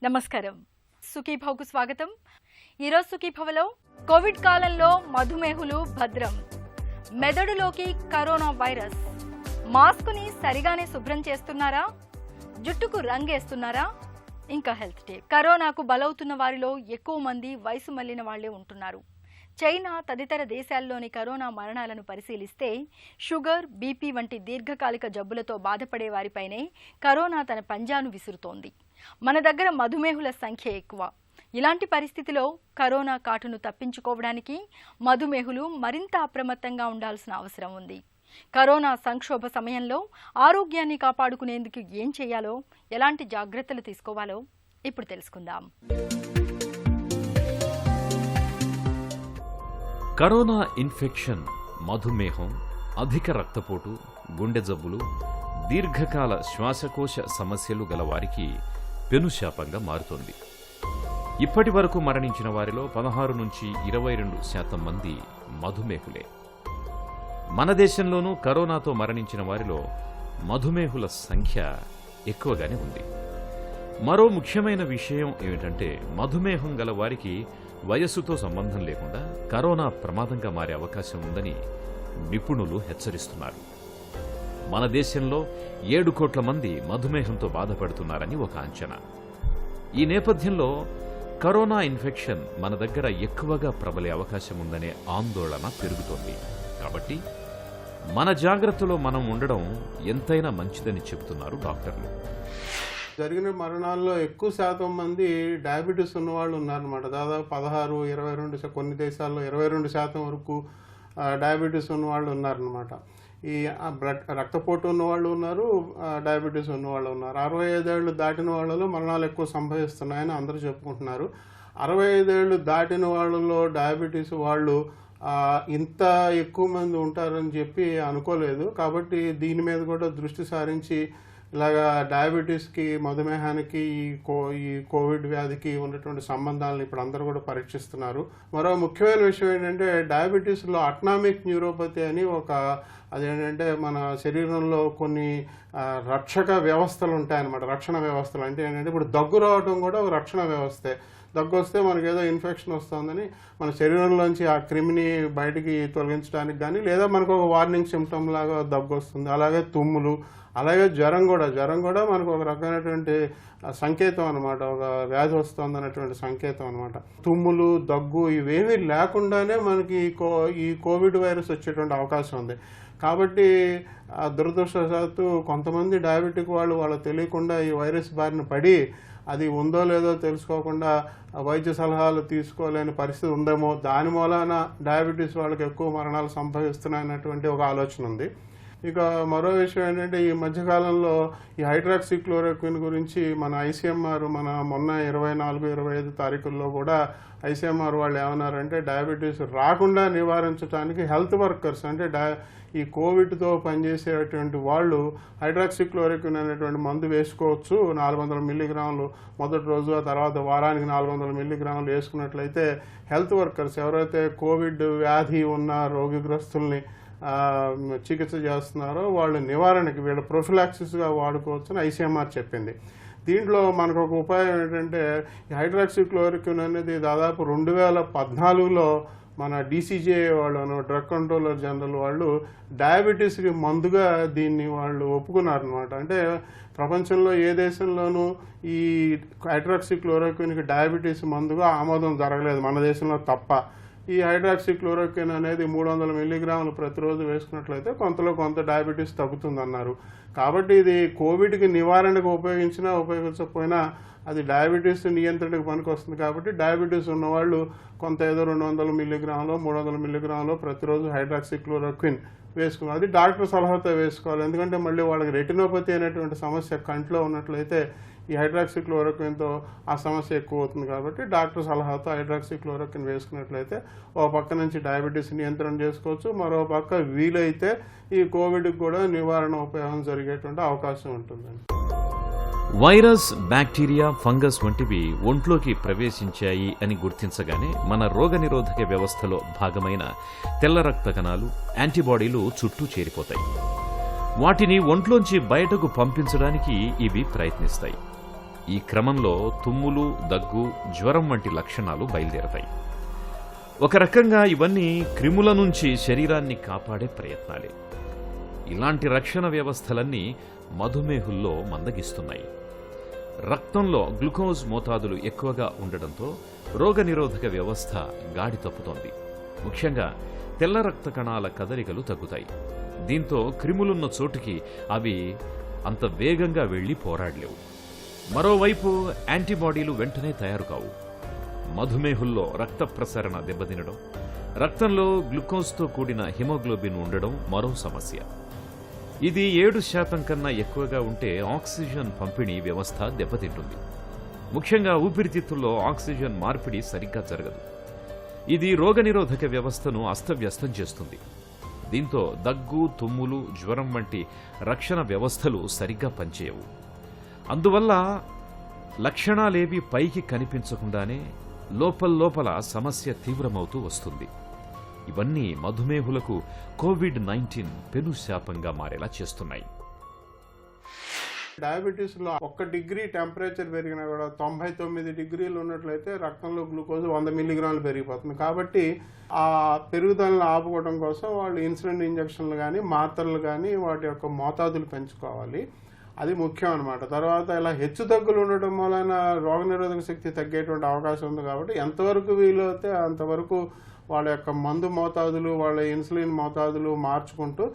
నమస్కారం. సుఖీభవకు స్వాగతం. ఈరోజు సుఖీభవలో కోవిడ్ కాలంలో మధుమేహులు భద్రం, మెదడులోకి కరోనా వైరస్, మాస్కుని సరిగానే శుభ్రం చేస్తున్నారా, జుట్టుకు రంగేస్తున్నారా, ఇంకా హెల్త్ టిప్. కరోనాకు బలవుతున్న వారిలో ఎక్కువ మంది వయసు మళ్లిన వాళ్లే ఉంటున్నారు. చైనా తదితర దేశాల్లోని కరోనా మరణాలను పరిశీలిస్తే షుగర్, బీపీ వంటి దీర్ఘకాలిక జబ్బులతో బాధపడే వారిపైనే కరోనా తన పంజాను విసురుతోంది. మన దగ్గర మధుమేహుల సంఖ్య ఎక్కువ. ఇలాంటి పరిస్థితిలో కరోనా కాటును తప్పించుకోవడానికి మధుమేహులు మరింత అప్రమత్తంగా ఉండాల్సిన అవసరం ఉంది. కరోనా సంక్షోభ సమయంలో ఆరోగ్యాన్ని కాపాడుకునేందుకు ఏం చేయాలో, ఎలాంటి జాగ్రత్తలు తీసుకోవాలో ఇప్పుడు తెలుసుకుందాం. కరోనా ఇన్ఫెక్షన్ మధుమేహం, అధిక రక్తపోటు, గుండె జబ్బులు, దీర్ఘకాల శ్వాసకోశ సమస్యలు గల వారికి పెనుశాపంగా మారుతోంది. ఇప్పటి వరకు మరణించిన వారిలో 16 నుంచి 22% మంది మధుమేహులే. మన దేశంలోనూ కరోనాతో మరణించిన వారిలో మధుమేహుల సంఖ్య ఎక్కువగానే ఉంది. మరో ముఖ్యమైన విషయం ఏమిటంటే, మధుమేహం గల వారికి వయస్సుతో సంబంధం లేకుండా కరోనా ప్రమాదంగా మారే అవకాశం ఉందని నిపుణులు హెచ్చరిస్తున్నారు. మన దేశంలో 7 కోట్ల మంది మధుమేహంతో బాధపడుతున్నారని ఒక అంచనా. ఈ నేపథ్యంలో కరోనా ఇన్ఫెక్షన్ మన దగ్గర ఎక్కువగా ప్రబలే అవకాశం ఉందనే ఆందోళన పెరుగుతోంది. కాబట్టి మన జాగ్రత్తలో మనం ఉండడం ఎంతైనా మంచిదని చెబుతున్నారు డాక్టర్లు. జరిగిన మరణాల్లో ఎక్కువ శాతం మంది డయాబెటీస్ ఉన్నవాళ్ళు ఉన్నారన్నమాట. దాదాపు 16, 22, కొన్ని దేశాల్లో 22% వరకు డయాబెటీస్ ఉన్నవాళ్ళు ఉన్నారన్నమాట. ఈ రక్తపోటు ఉన్నవాళ్ళు ఉన్నారు, డయాబెటీస్ ఉన్నవాళ్ళు ఉన్నారు. 65 ఏళ్ళు దాటిన వాళ్ళలో మరణాలు ఎక్కువ సంభవిస్తున్నాయని అందరూ చెప్పుకుంటున్నారు. 65 ఏళ్ళు దాటిన వాళ్ళలో డయాబెటీస్ వాళ్ళు ఇంత ఎక్కువ మంది ఉంటారని చెప్పి అనుకోలేదు. కాబట్టి దీని మీద కూడా దృష్టి సారించి ఇలాగా డయాబెటీస్కి, మధుమేహానికి, ఈ కోవిడ్ వ్యాధికి ఉన్నటువంటి సంబంధాలను ఇప్పుడు అందరూ కూడా పరీక్షిస్తున్నారు. మరో ముఖ్యమైన విషయం ఏంటంటే, డయాబెటీస్లో అటామిక్ న్యూరోపతి అని అదేంటంటే మన శరీరంలో కొన్ని రక్షక వ్యవస్థలు ఉంటాయన్నమాట. రక్షణ వ్యవస్థలు అంటే ఏంటంటే, ఇప్పుడు దగ్గు రావడం కూడా ఒక రక్షణ వ్యవస్థే. దగ్గు వస్తే మనకి ఏదో ఇన్ఫెక్షన్ వస్తుందని మన శరీరంలోంచి ఆ క్రిమిని బయటికి తొలగించడానికి కానీ, లేదా మనకు ఒక వార్నింగ్ సిమ్టమ్ లాగా దగ్గు వస్తుంది. అలాగే తుమ్ములు, అలాగే జ్వరం కూడా మనకు ఒక రకమైనటువంటి సంకేతం అనమాట, ఒక వ్యాధి వస్తుంది అన్నటువంటి సంకేతం అనమాట. తుమ్ములు, దగ్గు ఇవేమీ లేకుండానే మనకి ఈ కోవిడ్ వైరస్ వచ్చేటువంటి అవకాశం ఉంది. కాబట్టి దురదృష్టవశాత్తు కొంతమంది డయాబెటిక్ వాళ్ళు తెలియకుండా ఈ వైరస్ బారిన పడి అది ఉందో లేదో తెలుసుకోకుండా వైద్య సలహాలు తీసుకోలేని పరిస్థితి ఉందేమో, దాని మూలాన డయాబెటీస్ వాళ్ళకి ఎక్కువ మరణాలు సంభవిస్తున్నాయన్నటువంటి ఒక ఆలోచన ఉంది. ఇక మరో విషయం ఏంటంటే, ఈ మధ్యకాలంలో ఈ హైడ్రాక్సిక్లోరోక్విన్ గురించి మన ఐసీఎంఆర్ మొన్న 24, 25 తారీఖుల్లో కూడా ఐసీఎంఆర్ వాళ్ళు ఏమన్నారంటే, డయాబెటీస్ రాకుండా నివారించడానికి హెల్త్ వర్కర్స్ అంటే ఈ కోవిడ్తో పనిచేసేటువంటి వాళ్ళు హైడ్రాక్సిక్లోరోక్విన్ అనేటువంటి మందు వేసుకోవచ్చు. 400 మిల్లీగ్రాములు మొదటి రోజు, ఆ తర్వాత వారానికి 400 మిల్లీగ్రాములు వేసుకున్నట్లయితే హెల్త్ వర్కర్స్ ఎవరైతే కోవిడ్ వ్యాధి ఉన్న రోగిగ్రస్తుల్ని చికిత్స చేస్తున్నారో వాళ్ళ నివారణకి వీళ్ళ ప్రొఫిలాక్సిస్గా వాడుకోవచ్చని ఐసీఎంఆర్ చెప్పింది. దీంట్లో మనకు ఒక ఉపాయం ఏంటంటే, ఈ హైడ్రాక్సిక్లోరోక్విన్ అనేది దాదాపు 2014లో మన డీసీజే వాళ్ళు, డ్రగ్ కంట్రోలర్ జనరల్ వాళ్ళు డయాబెటీస్కి మందుగా దీన్ని వాళ్ళు ఒప్పుకున్నారనమాట. అంటే ప్రపంచంలో ఏ దేశంలోనూ ఈ హైడ్రాక్సిక్లోరోక్విన్కి డయాబెటీస్ మందుగా ఆమోదం జరగలేదు, మన దేశంలో తప్ప. ఈ హైడ్రాక్సిక్లోరోక్విన్ అనేది 300 మిల్లీగ్రాములు ప్రతిరోజు వేసుకున్నట్లయితే కొంత డయాబెటీస్ తగ్గుతుందన్నారు. కాబట్టి ఇది కోవిడ్కి నివారణకు ఉపయోగించకపోయినా అది డయాబెటీస్ నియంత్రణకు పనికి వస్తుంది. కాబట్టి డయాబెటీస్ ఉన్నవాళ్ళు కొంత ఏదో 200 మిల్లీగ్రాములు, 300 మిల్లీగ్రాములు ప్రతిరోజు హైడ్రాక్సిక్లోరోక్విన్ వేసుకోవాలి. అది డాక్టర్ సలహాతో వేసుకోవాలి. ఎందుకంటే మళ్ళీ వాళ్ళకి రెటినోపతి అనేటువంటి సమస్య కంట్లో ఉన్నట్లయితే ఈ హైడ్రాక్సిక్లోరోక్విన్తో ఆ సమస్య ఎక్కువ అవుతుంది. కాబట్టి డాక్టర్ సలహాతో హైడ్రాక్సిక్లోరోక్విన్ వేసుకున్నట్లయితే ఓ పక్క నుంచి డయాబెటీస్ నియంత్రణ చేసుకోవచ్చు, మరో పక్క వీలైతే ఈ కోవిడ్కి కూడా నివారణ ఉపయోగం జరిగేటువంటి అవకాశం ఉంటుందండి. వైరస్, బ్యాక్టీరియా, ఫంగస్ వంటివి ఒంట్లోకి ప్రవేశించాయి అని గుర్తించగానే మన రోగనిరోధక వ్యవస్థలో భాగమైన తెల్ల రక్త కణాలు, యాంటీబాడీలు చుట్టూ చేరిపోతాయి. వాటిని ఒంట్లోంచి బయటకు పంపించడానికి ఇవి ప్రయత్నిస్తాయి. ఈ క్రమంలో తుమ్ములు, దగ్గు, జ్వరం వంటి లక్షణాలు బయలుదేరతాయి. ఒక రకంగా ఇవన్నీ క్రిముల నుంచి శరీరాన్ని కాపాడే ప్రయత్నాలే. ఇలాంటి రక్షణ వ్యవస్థలన్నీ మధుమేహుల్లో మందగిస్తున్నాయి. రక్తంలో గ్లూకోజ్ మోతాదులు ఎక్కువగా ఉండడంతో రోగనిరోధక వ్యవస్థ గాడి తప్పుతోంది. ముఖ్యంగా తెల్ల రక్త కణాల కదలికలు తగ్గుతాయి. దీంతో క్రిములున్న చోటుకి అవి అంత వేగంగా వెళ్లి పోరాడలేవు. మరోవైపు యాంటీబాడీలు వెంటనే తయారు కావు. మధుమేహుల్లో రక్త ప్రసరణ దెబ్బతినడం, రక్తంలో గ్లూకోజ్తో కూడిన హిమోగ్లోబిన్ ఉండడం మరో సమస్య. ఇది 7% కన్నా ఎక్కువగా ఉంటే ఆక్సిజన్ పంపిణీ వ్యవస్థ దెబ్బతింటుంది. ముఖ్యంగా ఊపిరితిత్తుల్లో ఆక్సిజన్ మార్పిడి సరిగ్గా జరగదు. ఇది రోగనిరోధక వ్యవస్థను అస్తవ్యస్తం చేస్తుంది. దీంతో దగ్గు, తుమ్ములు, జ్వరం వంటి రక్షణ వ్యవస్థలు సరిగ్గా పనిచేయవు. అందువల్ల లక్షణాలేవీ పైకి కనిపించకుండానే లోపల సమస్య తీవ్రమవుతూ వస్తుంది. ఇవన్నీ మధుమేహులకు కోవిడ్-19 పెను శాపంగా మారేలా చేస్తున్నాయి. డయాబెటీస్లో 1 డిగ్రీ టెంపరేచర్ పెరిగినా కూడా 99 డిగ్రీలు ఉన్నట్లయితే రక్తంలో గ్లూకోజ్ 100 మిల్లీగ్రాములు పెరిగిపోతుంది. కాబట్టి ఆ పెరుగుదలను ఆపుకోవడం కోసం వాళ్ళు ఇన్సులిన్ ఇంజక్షన్లు కానీ, మాత్రలు కానీ వాటి యొక్క మోతాదులు పెంచుకోవాలి. అది ముఖ్యం అన్నమాట. తర్వాత ఇలా హెచ్చు తగ్గులు ఉండటం వలన రోగనిరోధక శక్తి తగ్గేటువంటి అవకాశం ఉంది. కాబట్టి ఎంతవరకు వీలైతే అంతవరకు వాళ్ళ యొక్క మందు మోతాదులు, వాళ్ళ ఇన్సులిన్ మోతాదులు మార్చుకుంటూ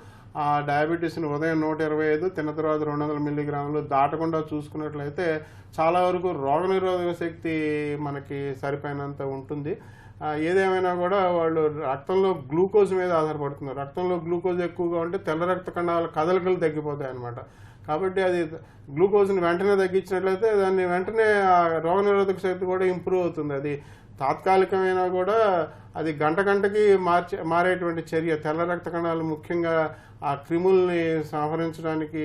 ఆ డయాబెటీస్ని ఉదయం 125, తిన్న తర్వాత 200 మిల్లీగ్రాములు దాటకుండా చూసుకున్నట్లయితే చాలా వరకు రోగనిరోధక శక్తి మనకి సరిపోయినంత ఉంటుంది. ఏదేమైనా కూడా వాళ్ళు రక్తంలో గ్లూకోజ్ మీద ఆధారపడుతున్నారు. రక్తంలో గ్లూకోజ్ ఎక్కువగా ఉంటే తెల్ల రక్త కణాల కదలికలు తగ్గిపోతాయి అన్నమాట. కాబట్టి అది గ్లూకోజ్ని వెంటనే తగ్గించినట్లయితే దాన్ని వెంటనే రోగనిరోధక శక్తి కూడా ఇంప్రూవ్ అవుతుంది. అది తాత్కాలికమైనా కూడా అది గంటకి మారేటువంటి చర్య. తెల్ల రక్త కణాలు ముఖ్యంగా ఆ క్రిముల్ని సంహరించడానికి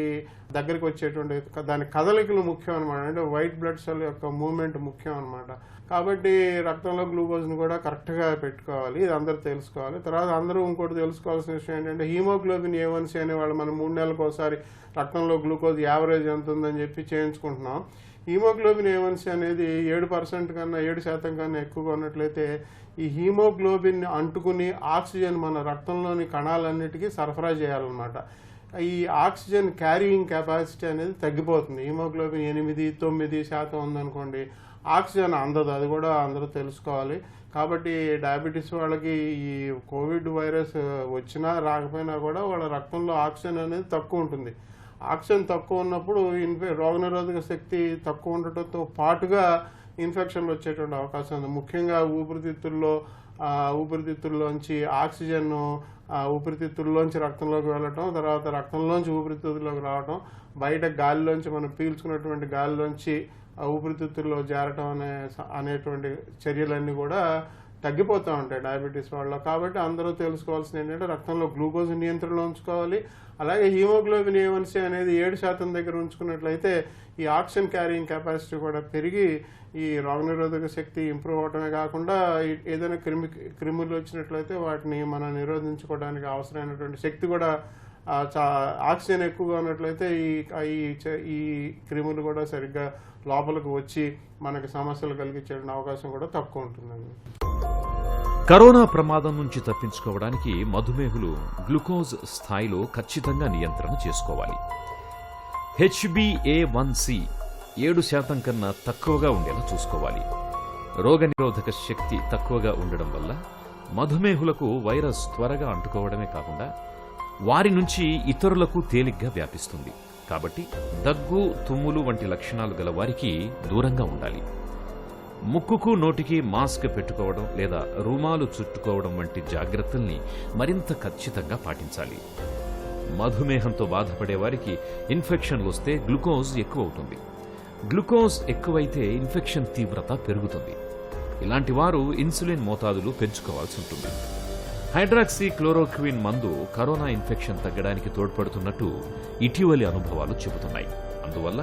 దగ్గరికి వచ్చేటువంటి దాని కదలికలు ముఖ్యం అనమాట. అంటే వైట్ బ్లడ్ సెల్ యొక్క మూవ్మెంట్ ముఖ్యం అనమాట. కాబట్టి రక్తంలో గ్లూకోజ్ని కూడా కరెక్ట్గా పెట్టుకోవాలి. ఇది అందరూ తెలుసుకోవాలి. తర్వాత అందరూ ఇంకోటి తెలుసుకోవాల్సిన విషయం ఏంటంటే హీమోగ్లోబిన్ A1C అనేవాళ్ళు మనం 3 నెలలకు ఒకసారి రక్తంలో గ్లూకోజ్ యావరేజ్ ఎంత ఉందని చెప్పి చేయించుకుంటున్నాం. హీమోగ్లోబిన్ A1C అనేది 7% కన్నా 7% కన్నా ఎక్కువగా ఉన్నట్లయితే ఈ హీమోగ్లోబిన్ అంటుకుని ఆక్సిజన్ మన రక్తంలోని కణాలన్నిటికీ సరఫరా చేయాలన్నమాట. ఈ ఆక్సిజన్ క్యారీయింగ్ కెపాసిటీ అనేది తగ్గిపోతుంది. హీమోగ్లోబిన్ 8-9% ఉందనుకోండి, ఆక్సిజన్ అందదు. అది కూడా అందరూ తెలుసుకోవాలి. కాబట్టి డయాబెటీస్ వాళ్ళకి ఈ కోవిడ్ వైరస్ వచ్చినా రాకపోయినా కూడా వాళ్ళ రక్తంలో ఆక్సిజన్ అనేది తక్కువ ఉంటుంది. ఆక్సిజన్ తక్కువ ఉన్నప్పుడు రోగనిరోధక శక్తి తక్కువ ఉండటంతో పాటుగా ఇన్ఫెక్షన్లు వచ్చేటువంటి అవకాశం ఉంది. ముఖ్యంగా ఊపిరితిత్తుల్లోంచి ఆక్సిజన్ ఊపిరితిత్తుల్లోంచి రక్తంలోకి వెళ్ళటం, తర్వాత రక్తంలోంచి ఊపిరితిత్తుల్లోకి రావటం, బయట గాలిలోంచి మనం పీల్చుకున్నటువంటి గాలిలోంచి ఊపిరితిత్తుల్లో చేరటం అనేటువంటి చర్యలన్నీ కూడా తగ్గిపోతూ ఉంటాయి డయాబెటీస్ వాళ్ళలో. కాబట్టి అందరూ తెలుసుకోవాల్సింది ఏంటంటే రక్తంలో గ్లూకోజ్ నియంత్రణలో ఉంచుకోవాలి. అలాగే హీమోగ్లోబిన్ A1C అనేది 7% దగ్గర ఉంచుకున్నట్లయితే ఈ ఆక్సిజన్ క్యారింగ్ కెపాసిటీ కూడా పెరిగి ఈ రోగనిరోధక శక్తి ఇంప్రూవ్ అవడమే కాకుండా ఏదైనా క్రిములు వచ్చినట్లయితే వాటిని మనం నిరోధించుకోవడానికి అవసరమైనటువంటి శక్తి కూడా ఆక్సిజన్ ఎక్కువగా ఉన్నట్లయితే ఈ క్రిములు కూడా సరిగ్గా లోపలికి వచ్చి మనకి సమస్యలు కలిగించే అవకాశం కూడా తక్కువ ఉంటుందండి. కరోనా ప్రమాదం నుంచి తప్పించుకోవడానికి మధుమేహులు గ్లూకోజ్ స్థాయిలో ఖచ్చితంగా నియంత్రణ చేసుకోవాలి. HbA1c 7% కన్నా తక్కువగా ఉండేలా చూసుకోవాలి. రోగనిరోధక శక్తి తక్కువగా ఉండడం వల్ల మధుమేహులకు వైరస్ త్వరగా అంటుకోవడమే కాకుండా వారి నుంచి ఇతరులకు తేలిగ్గా వ్యాపిస్తుంది. కాబట్టి దగ్గు, తుమ్ములు వంటి లక్షణాలు గల వారికి దూరంగా ఉండాలి. ముక్కుకు, నోటికి మాస్క్ పెట్టుకోవడం లేదా రుమాలు చుట్టుకోవడం వంటి జాగ్రత్తల్ని మరింత ఖచ్చితంగా పాటించాలి. మధుమేహంతో బాధపడే వారికి ఇన్ఫెక్షన్లు వస్తే గ్లూకోజ్ ఎక్కువ అవుతుంది. గ్లూకోజ్ ఎక్కువైతే ఇన్ఫెక్షన్ తీవ్రత పెరుగుతుంది. ఇలాంటి వారు ఇన్సులిన్ మోతాదులు పెంచుకోవాల్సి ఉంటుంది. హైడ్రాక్సీ క్లోరోక్విన్ మందు కరోనా ఇన్ఫెక్షన్ తగ్గడానికి తోడ్పడుతున్నట్టు ఇటీవలి అనుభవాలు చెబుతున్నాయి. అందువల్ల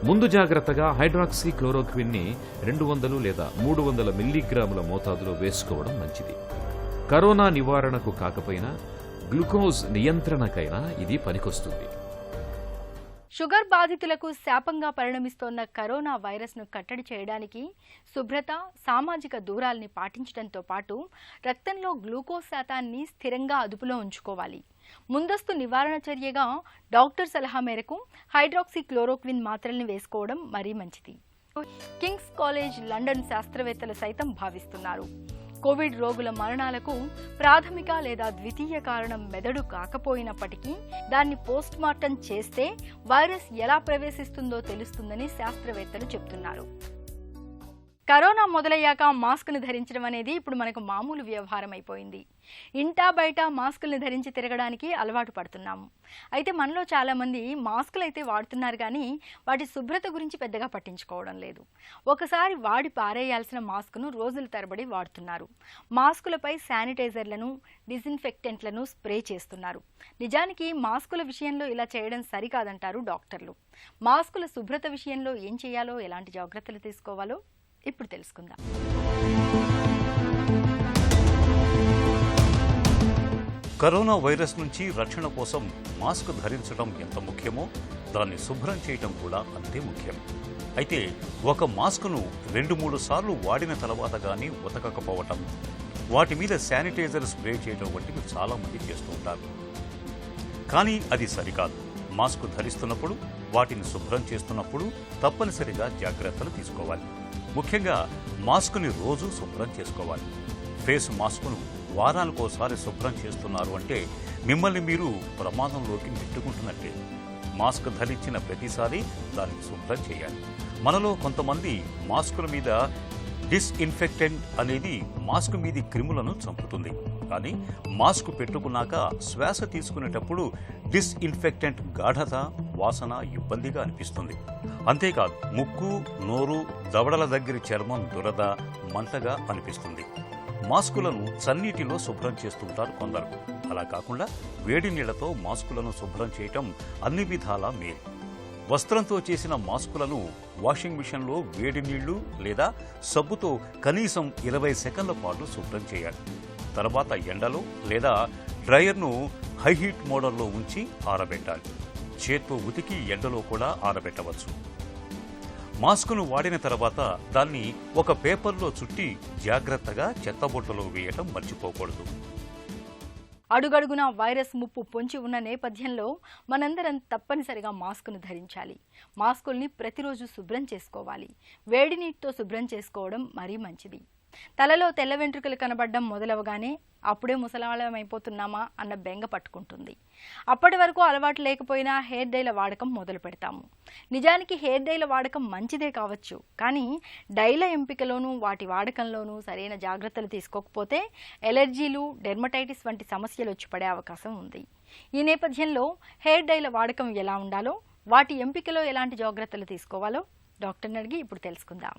ముందు జాగ్రత్తగా హైడ్రాక్సీ క్లోరోక్విన్ని 200 లేదా 300 మిల్లీగ్రాముల మోతాదులో వేసుకోవడం మంచిది. కరోనా నివారణకు కాకపోయినా గ్లూకోజ్ నియంత్రణకైనా ఇది పనికొస్తుంది. షుగర్ బాధితులకు శాపంగా పరిణమిస్తోన్న కరోనా వైరస్ను కట్టడి చేయడానికి శుభ్రత, సామాజిక దూరాల్ని పాటించడంతో పాటు రక్తంలో గ్లూకోజ్ శాతాన్ని స్థిరంగా అదుపులో ఉంచుకోవాలి. ముందస్తు నివారణ చర్యగా డాక్టర్ సలహా మేరకు హైడ్రాక్సీక్లోరోక్విన్ మాత్రల్ని వేసుకోవడం మరీ మంచిది. కింగ్స్ కాలేజ్ లండన్ శాస్త్రవేత్తలు సైతం భావిస్తున్నారు. కోవిడ్ రోగుల మరణాలకు ప్రాథమిక లేదా ద్వితీయ కారణం మెదడు కాకపోయినప్పటికీ దాన్ని పోస్ట్ మార్టం చేస్తే వైరస్ ఎలా ప్రవేశిస్తుందో తెలుస్తుందని శాస్త్రవేత్తలు చెబుతున్నారు. కరోనా మొదలయ్యాక మాస్క్ను ధరించడం అనేది ఇప్పుడు మనకు మామూలు వ్యవహారం అయిపోయింది. ఇంటా బయట మాస్కుల్ని ధరించి తిరగడానికి అలవాటు పడుతున్నాము. అయితే మనలో చాలామంది మాస్కులు అయితే వాడుతున్నారు కానీ వాటి శుభ్రత గురించి పెద్దగా పట్టించుకోవడం లేదు. ఒకసారి వాడి పారేయాల్సిన మాస్కును రోజుల తరబడి వాడుతున్నారు. మాస్కులపై శానిటైజర్లను, డిజిన్ఫెక్టెంట్లను స్ప్రే చేస్తున్నారు. నిజానికి మాస్కుల విషయంలో ఇలా చేయడం సరికాదంటారు డాక్టర్లు. మాస్కుల శుభ్రత విషయంలో ఏం చేయాలో, ఎలాంటి జాగ్రత్తలు తీసుకోవాలో ఇప్పుడు తెలుసుకుందాం. కరోనా వైరస్ నుంచి రక్షణ కోసం మాస్క్ ధరించడం ఎంత ముఖ్యమో దాన్ని శుభ్రం చేయడం కూడా అంతే ముఖ్యం. అయితే ఒక మాస్కును 2-3 సార్లు వాడిన తర్వాత కానీ ఉతకకపోవటం, వాటి మీద శానిటైజర్ స్ప్రే చేయడం వంటివి చాలామంది చేస్తూ ఉంటారు. కానీ అది సరికాదు. మాస్క్ ధరిస్తున్నప్పుడు, వాటిని శుభ్రం చేస్తున్నప్పుడు తప్పనిసరిగా జాగ్రత్తలు తీసుకోవాలి. ముఖ్యంగా మాస్కుని రోజు శుభ్రం చేసుకోవాలి. ఫేస్ మాస్కును వారానికోసారి శుభ్రం చేస్తున్నారు అంటే మిమ్మల్ని మీరు ప్రమాదంలోకి నెట్టుకుంటున్నట్టే. మాస్క్ ధరించిన ప్రతిసారి దాన్ని శుభ్రం చేయాలి. మనలో కొంతమంది మాస్కుల మీద డిస్ఇన్ఫెక్టెంట్ అనేది మాస్క్ మీది క్రిములను చంపుతుంది. కానీ మాస్క్ పెట్టుకున్నాక శ్వాస తీసుకునేటప్పుడు డిస్ఇన్ఫెక్టెంట్ గాఢత, వాసన ఇబ్బందిగా అనిపిస్తుంది. అంతేకాదు ముక్కు, నోరు, దవడల దగ్గర చర్మం దురద, మంటగా అనిపిస్తుంది. మాస్కులను చన్నీటిలో శుభ్రం చేస్తుంటారు కొందరు. అలా కాకుండా వేడి నీళ్లతో మాస్కులను శుభ్రం చేయటం అన్ని విధాలా మేలు. వస్త్రంతో చేసిన మాస్కులను వాషింగ్ మిషన్లో వేడి నీళ్లు లేదా సబ్బుతో కనీసం 20 సెకన్ల పాటు శుభ్రం చేయాలి. తర్వాత ఎండలో లేదా డ్రయర్ను హైహీట్ మోడల్లో ఉంచి ఆరబెట్టాలి. చేత్తో ఉతికి ఎండలో కూడా ఆరబెట్టవచ్చు. మాస్కును వాడిన తర్వాత దాన్ని ఒక పేపర్లో చుట్టి జాగ్రత్తగా చెత్తబుట్టలో వేయటం మర్చిపోకూడదు. అడుగడుగునా వైరస్ ముప్పు పొంచి ఉన్న నేపథ్యంలో మనందరం తప్పనిసరిగా మాస్కును ధరించాలి. మాస్కుల్ని ప్రతిరోజు శుభ్రం చేసుకోవాలి. వేడి నీటితో శుభ్రం చేసుకోవడం మరీ మంచిది. తలలో తెల్ల వెంట్రుకలు కనబడడం మొదలవగానే అప్పుడే ముసలాళమైపోతున్నామా అన్న బెంగ పట్టుకుంటుంది. అప్పటి వరకు అలవాటు లేకపోయినా హెయిర్ డైల వాడకం మొదలు పెడతాము. నిజానికి హెయిర్ డైల వాడకం మంచిదే కావచ్చు, కానీ డైల ఎంపికలోనూ వాటి వాడకంలోనూ సరైన జాగ్రత్తలు తీసుకోకపోతే ఎలర్జీలు, డెర్మటైటిస్ వంటి సమస్యలు వచ్చి పడే అవకాశం ఉంది. ఈ నేపథ్యంలో హెయిర్ డైల వాడకం ఎలా ఉండాలో, వాటి ఎంపికలో ఎలాంటి జాగ్రత్తలు తీసుకోవాలో డాక్టర్ని అడిగి ఇప్పుడు తెలుసుకుందాం.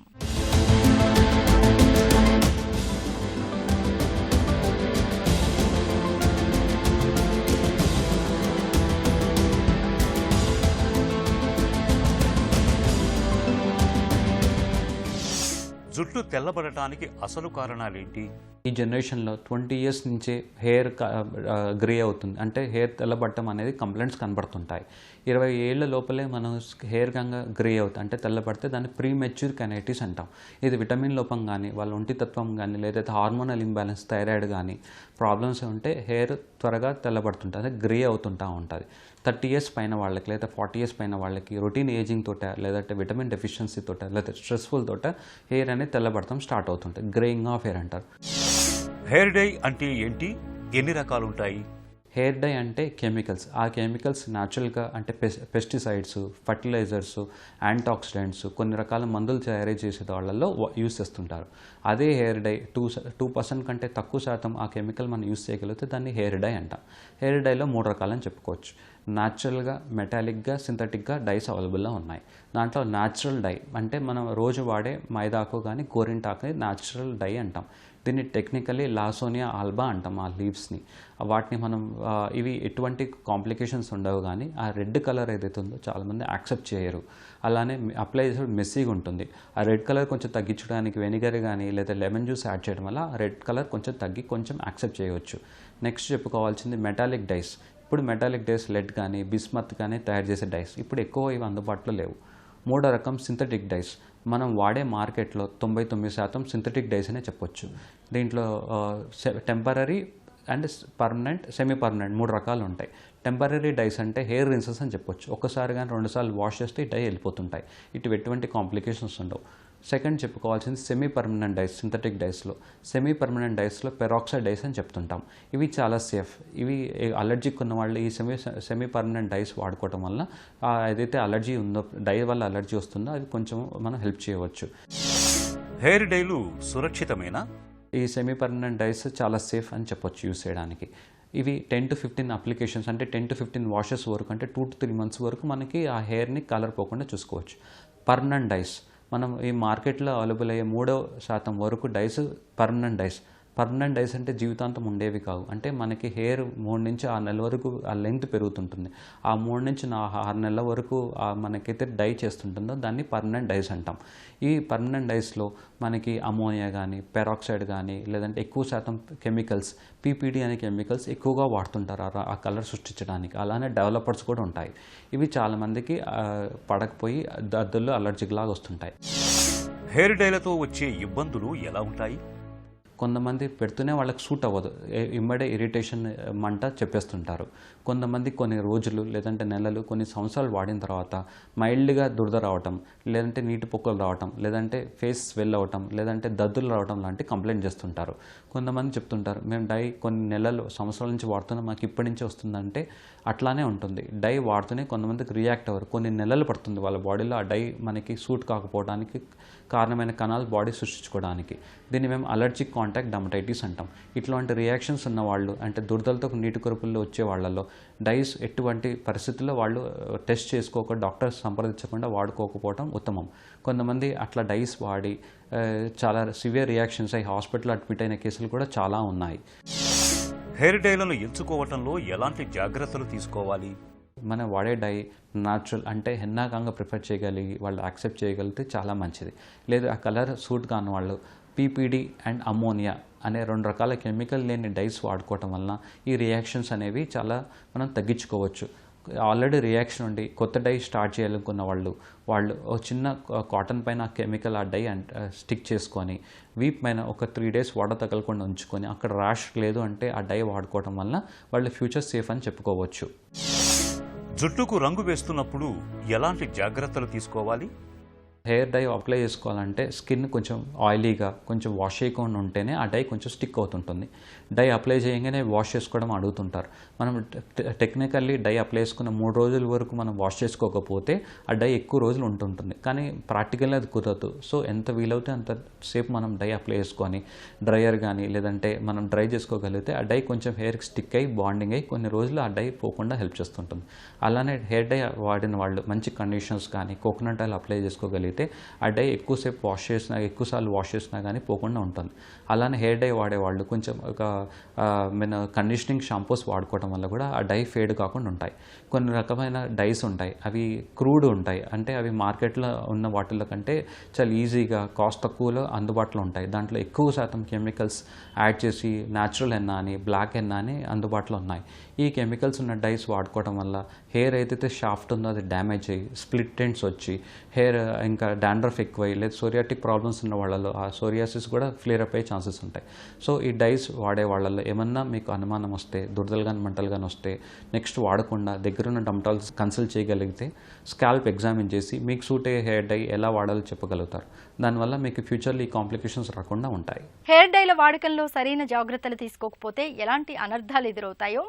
జుట్టు తెల్లబడటానికి అసలు కారణాలేంటి? ఈ జనరేషన్లో 20 ఇయర్స్ నుంచే హెయిర్ గ్రే అవుతుంది. అంటే హెయిర్ తెల్లబడటం అనేది కంప్లైంట్స్ కనబడుతుంటాయి. 20 ఏళ్ల లోపలే మనం హెయిర్ గంగా గ్రే అవుతుంది. అంటే తెల్లబడితే దాన్ని ప్రీమెచ్యూర్ కెనైటిస్ అంటాం. ఇది విటమిన్ లోపం కానీ, వాళ్ళ ఒంటితత్వం కానీ, లేదా హార్మోనల్ ఇంబ్యాలెన్స్, థైరాయిడ్ కానీ ప్రాబ్లమ్స్ ఉంటే హెయిర్ త్వరగా తెల్లబడుతుంటుంది, అదే గ్రే అవుతుంటూ ఉంటుంది. 30 ఇయర్స్ పైన వాళ్ళకి లేదా 40 ఇయర్స్ పైన వాళ్ళకి రొటీన్ ఏజింగ్ తోట, లేదంటే విటమిన్ డెఫిషియన్సీ తోట, లేదా స్ట్రెస్ఫుల్ తోట హెయిర్ అనేది తెల్లబడటం స్టార్ట్ అవుతుంటుంది. గ్రేయింగ్ ఆఫ్ హెయిర్ అంటారు. హెయిర్ డై అంటే ఏంటి? ఎన్ని రకాలుంటాయి? హెయిర్ డై అంటే కెమికల్స్. ఆ కెమికల్స్ న్యాచురల్గా అంటే పెస్టిసైడ్స్, ఫర్టిలైజర్స్, యాంటాక్సిడెంట్స్, కొన్ని రకాల మందులు తయారు చేసే వాళ్ళల్లో యూస్ చేస్తుంటారు. అదే హెయిర్ డై 2% కంటే తక్కువ శాతం ఆ కెమికల్ మనం యూస్ చేయగలిగితే దాన్ని హెయిర్ డై అంటాం. హెయిర్ డైలో 3 రకాలని చెప్పుకోవచ్చు. న్యాచురల్గా, మెటాలిక్గా, సింథటిక్గా డైస్ అవైలబుల్లో ఉన్నాయి. దాంట్లో న్యాచురల్ డై అంటే మనం రోజు వాడే మైదాకు కానీ గోరింటాకు న్యాచురల్ డై అంటాం. దీన్ని టెక్నికలీ లాసోనియా ఆల్బా అంటాం ఆ లీవ్స్ని. వాటిని మనం ఇవి ఎటువంటి కాంప్లికేషన్స్ ఉండవు, కానీ ఆ రెడ్ కలర్ ఏదైతే ఉందో చాలామంది యాక్సెప్ట్ చేయరు. అలానే అప్లై చేసే మెస్సీగా ఉంటుంది. ఆ రెడ్ కలర్ కొంచెం తగ్గించడానికి వెనిగర్ కానీ లేదా లెమన్ జ్యూస్ యాడ్ చేయడం వల్ల ఆ రెడ్ కలర్ కొంచెం తగ్గి కొంచెం యాక్సెప్ట్ చేయవచ్చు. నెక్స్ట్ చెప్పుకోవాల్సింది మెటాలిక్ డైస్. ఇప్పుడు మెటాలిక్ డైస్ లెడ్ కానీ బిస్మత్ కానీ తయారు చేసే డైస్ ఇప్పుడు ఎక్కువ ఇవి అందుబాటులో లేవు. మూడో రకం సింథటిక్ డైస్. మనం వాడే మార్కెట్లో 99% సింథటిక్ డైస్ అనే చెప్పొచ్చు. దీంట్లో temporary and permanent, semi permanent 3 రకాలు ఉంటాయి. టెంపరరీ డైస్ అంటే హెయిర్ రిన్సెస్ అని చెప్పొచ్చు. ఒక్కసారి కానీ 2 సార్లు వాష్ చేస్తే ఈ డై వెళ్ళిపోతుంటాయి. ఇటు ఎటువంటి కాంప్లికేషన్స్ ఉండవు. సెకండ్ చెప్పుకోవాల్సింది సెమీ పర్మనెంట్ డైస్. సింథటిక్ డైస్లో సెమీ పర్మనెంట్ డైస్లో పెరాక్సైడ్ డైస్ అని చెప్తుంటాం. ఇవి చాలా సేఫ్. ఇవి అలర్జీకి ఉన్న వాళ్ళు ఈ సెమీ పర్మనెంట్ డైస్ వాడుకోవటం వల్ల ఏదైతే అలర్జీ ఉందో, డై వల్ల అలర్జీ వస్తుందో అది కొంచెం మనం హెల్ప్ చేయవచ్చు. హెయిర్ డైలు సురక్షితమేనా? ఈ సెమీ పర్మనెంట్ డైస్ చాలా సేఫ్ అని చెప్పొచ్చు యూస్ చేయడానికి. ఇవి 10 to 15 అప్లికేషన్స్ అంటే 10 to 15 వాషెస్ వరకు అంటే 2 to 3 months వరకు మనకి ఆ హెయిర్ని కలర్ పోకుండా చూసుకోవచ్చు. పర్మనెంట్ డైస్ మనం ఈ మార్కెట్లో అవైలబుల్ అయ్యే 3% వరకు dyes permanent dyes. Permanent dyes అంటే జీవితాంతం ఉండేవి కావు. అంటే మనకి హెయిర్ 3 నుంచి 6 నెలల వరకు ఆ లెంగ్త్ పెరుగుతుంటుంది. ఆ 3 నుంచి 6 నెలల వరకు మనకైతే డై చేస్తుంటుందో దాన్ని పర్మనెంట్ డైస్ అంటాం. ఈ పర్మనెంట్ డైస్లో మనకి అమోనియా కానీ, పెరాక్సైడ్ కానీ, లేదంటే ఎక్కువ శాతం కెమికల్స్, పీపీడీ అనే కెమికల్స్ ఎక్కువగా వాడుతుంటారు ఆ కలర్ సృష్టించడానికి. అలానే డెవలపర్స్ కూడా ఉంటాయి. ఇవి చాలామందికి పడకపోయి దద్దుల్లో అలర్జిక్ లాగా వస్తుంటాయి. హెయిర్ డైలతో వచ్చే ఇబ్బందులు ఎలా ఉంటాయి? కొంతమంది పెడుతూనే వాళ్ళకి సూట్ అవ్వదు, ఇమ్మడే ఇరిటేషన్ మంట చెప్పేస్తుంటారు. కొంతమంది కొన్ని రోజులు లేదంటే నెలలు, కొన్ని సంవత్సరాలు వాడిన తర్వాత మైల్డ్గా దురద రావటం, లేదంటే నీటి పొక్కులు రావటం, లేదంటే ఫేస్ స్వెల్ అవ్వటం, లేదంటే దద్దులు రావటం లాంటి కంప్లైంట్ చేస్తుంటారు. కొంతమంది చెప్తుంటారు మేము డై కొన్ని నెలలు, సంవత్సరాల నుంచి వాడుతున్నాం, మాకు ఇప్పటి నుంచే వస్తుందంటే అట్లానే ఉంటుంది. డై వాడుతూనే కొంతమందికి రియాక్ట్ అవ్వరు. కొన్ని నెలలు పడుతుంది వాళ్ళ బాడీలో ఆ డై మనకి సూట్ కాకపోవడానికి కారణమైన కణాలు బాడీ సృష్టించుకోవడానికి. దీన్ని మేము అలర్జిక్ కాంటాక్ట్ డర్మటైటిస్ అంటాం. ఇట్లాంటి రియాక్షన్స్ ఉన్న వాళ్ళు అంటే దురదలతో నీటి కొరుపుల్లో వచ్చే వాళ్ళలో డైస్ ఎటువంటి పరిస్థితుల్లో వాళ్ళు టెస్ట్ చేసుకోక డాక్టర్ సంప్రదించకుండా వాడుకోకపోవడం ఉత్తమం. కొంతమంది అట్లా డైస్ వాడి చాలా సివియర్ రియాక్షన్స్ అయ్యి హాస్పిటల్ అడ్మిట్ అయిన కేసులు కూడా చాలా ఉన్నాయి. హెయిర్ డైలను ఎంచుకోవటంలో ఎలాంటి జాగ్రత్తలు తీసుకోవాలి? మనం వాడే డై న్యాచురల్ అంటే హెన్నాకంగా ప్రిఫర్ చేయగలిగి వాళ్ళు యాక్సెప్ట్ చేయగలిగితే చాలా మంచిది. లేదు ఆ కలర్ సూట్ కాని వాళ్ళు పీపీడీ అండ్ అమోనియా అనే 2 రకాల కెమికల్ లేని డైస్ వాడుకోవటం వలన ఈ రియాక్షన్స్ అనేవి చాలా మనం తగ్గించుకోవచ్చు. ఆల్రెడీ రియాక్షన్ ఉండి కొత్త డై స్టార్ట్ చేయాలనుకున్న వాళ్ళు ఒక చిన్న కాటన్ పైన కెమికల్ ఆ డై స్టిక్ చేసుకొని వీప్ పైన ఒక 3 days వాటర్ తగలకుండా ఉంచుకొని అక్కడ ర్యాష్ లేదు అంటే ఆ డై వాడుకోవటం వల్ల వాళ్ళ ఫ్యూచర్ సేఫ్ అని చెప్పుకోవచ్చు. జుట్టుకు రంగు వేస్తున్నప్పుడు ఎలాంటి జాగ్రత్తలు తీసుకోవాలి? హెయిర్ డై అప్లై చేసుకోవాలంటే స్కిన్ కొంచెం ఆయిలీగా, కొంచెం వాష్ చేయకుండా ఉంటేనే ఆ డై కొంచెం స్టిక్ అవుతుంటుంది. డై అప్లై చేయగానే వాష్ చేసుకోవడం అడుగుతుంటారు. మనం టెక్నికల్లీ డై అప్లై చేసుకున్న 3 రోజుల వరకు మనం వాష్ చేసుకోకపోతే ఆ డై ఎక్కువ రోజులు ఉంటుంటుంది. కానీ ప్రాక్టికల్గా అది కుదరదు. సో ఎంత వీలవుతే అంతసేపు మనం డై అప్లై చేసుకొని డ్రయర్ కానీ లేదంటే మనం డ్రై చేసుకోగలిగితే ఆ డై కొంచెం హెయిర్కి స్టిక్ అయ్యి బాండింగ్ అయ్యి కొన్ని రోజులు ఆ డై పోకుండా హెల్ప్ చేస్తుంటుంది. అలానే హెయిర్ డై వాడిన వాళ్ళు మంచి కండిషన్స్ కానీ కోకోనట్ ఆయిల్ అప్లై చేసుకోగలిగితే ఆ డై ఎక్కువసేపు ఎక్కువసార్లు వాష్ చేసినా కానీ పోకుండా ఉంటుంది. అలానే హెయిర్ డై వాడేవాళ్ళు కొంచెం ఒక కండిషనింగ్ షాంపూస్ వాడుకోవడం వల్ల కూడా ఆ డై ఫేడ్ కాకుండా ఉంటాయి. కొన్ని రకమైన డైస్ ఉంటాయి, అవి క్రూడ్ ఉంటాయి. అంటే అవి మార్కెట్లో ఉన్న వాటిల్లో కంటే చాలా ఈజీగా కాస్ట్ తక్కువలో అందుబాటులో ఉంటాయి. దాంట్లో ఎక్కువ శాతం కెమికల్స్ యాడ్ చేసి న్యాచురల్ హెన్నా అని, బ్లాక్ హెన్నా అని అందుబాటులో ఉన్నాయి. ఈ కెమికల్స్ ఉన్న డైస్ వాడుకోవడం వల్ల హెయిర్ ఏదైతే షాఫ్ట్ ఉందో అది డ్యామేజ్ అయ్యి స్ప్లిట్ ఎండ్స్ వచ్చి హెయిర్ ఇంకా డాండ్రఫ్ ఎక్కువై లేదా సోరియాటిక్ ప్రాబ్లమ్స్ ఉన్న వాళ్ళలో ఆ సోరియాసిస్ కూడా ఫ్లేర్ అప్ అయ్యే ఛాన్సెస్ ఉంటాయి. సో ఈ డైస్ వాడే వాళ్ళలో ఏమన్నా మీకు అనుమానం వస్తే, దురదలు కానీ మంటలు కానీ వస్తే నెక్స్ట్ వాడకుండా దగ్గరున్న డర్మటాలజిస్ట్ కన్సల్ట్ చేయగలిగితే స్కాల్ప్ ఎగ్జామిన్ చేసి మీకు సూట్ అయ్యే హెయిర్ డై ఎలా వాడాలో చెప్పగలుగుతారు. దానివల్ల మీకు ఫ్యూచర్లో ఈ కాంప్లికేషన్స్ రాకుండా ఉంటాయి. హెయిర్ డైల వాడకంలో సరైన జాగ్రత్తలు తీసుకోకపోతే ఎలాంటి అనర్థాలు ఎదురవుతాయో,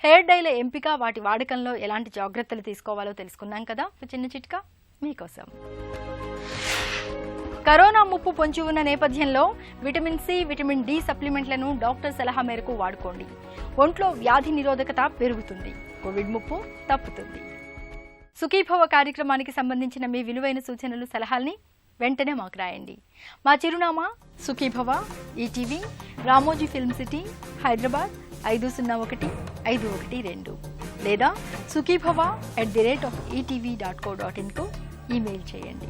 హెయిర్ డైల ఎంపిక, వాటి వాడకంలో ఎలాంటి జాగ్రత్తలు తీసుకోవాలో తెలుసుకున్నాం కదా. చిన్న చిట్కా మీకోసం. కరోనా ముప్పు పొంచి ఉన్న నేపథ్యంలో విటమిన్ సి, విటమిన్ డి సప్లిమెంట్లను డాక్టర్ సలహా మేరకు వాడుకోండి. ఒంట్లో వ్యాధి నిరోధకత పెరుగుతుంది, కోవిడ్ ముప్పు తప్పుతుంది. సుఖీభవ కార్యక్రమానికి సంబంధించిన మీ విలువైన సూచనలు, సలహాల్ని వెంటనే మాకు రాయండి. మా చిరునామా Sukhibhava, ETV, Ramoji film city, Hyderabad 501512 లేదా sukhibhava@etv.co.in కు ఈమెయిల్ చేయండి.